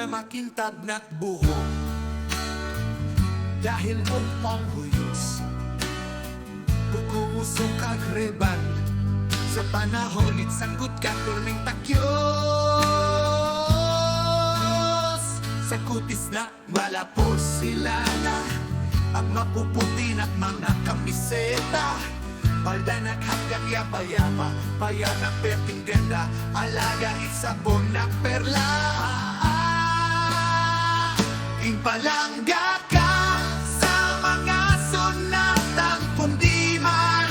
na makintag nakbuho dahil mong panghuyos bukuusok kagreban sa panahon itsanggut ka turning takyos sa kutis na malapos sila na ang mapuputi na mga kamiseta palda naghagak yapa-yapa paya na perting ganda alaga isabon na perla impalangga ka sa mga sunatang pundiman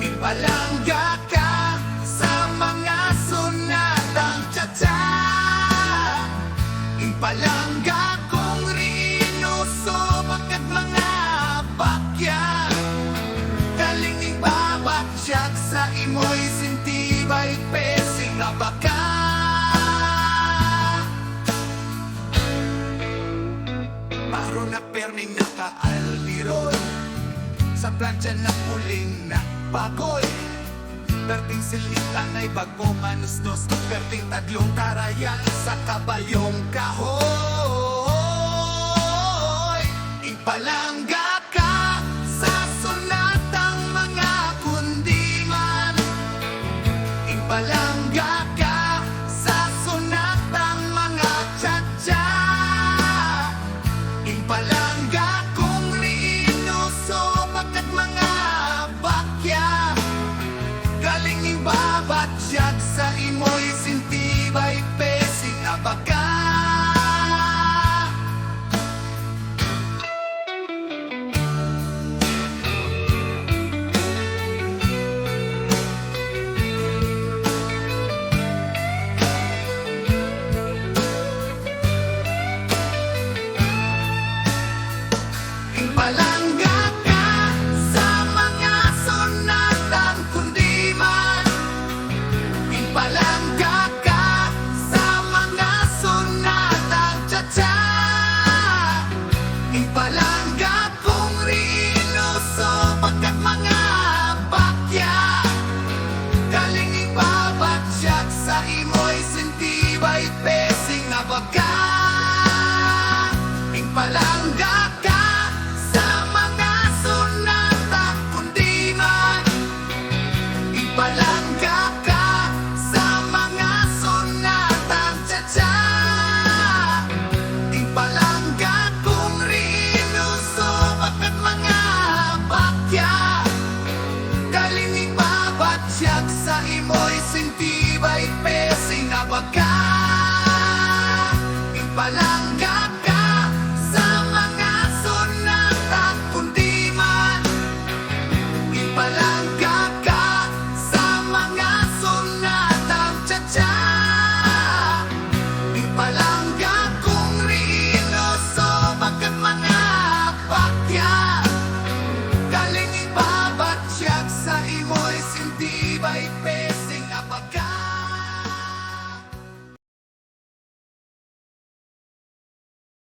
impalangga ka sa mga sunatang tsa-tsa impalangga kong rinuso bakat mga bakya kalinging babaksak sa imoy sintibay pesing na baka Maro na perning naka-albiron sa plancha na muling nakpagoy perting silitan ay bago manusnos perting taglong tarayan sa kabayong kahoy impalangga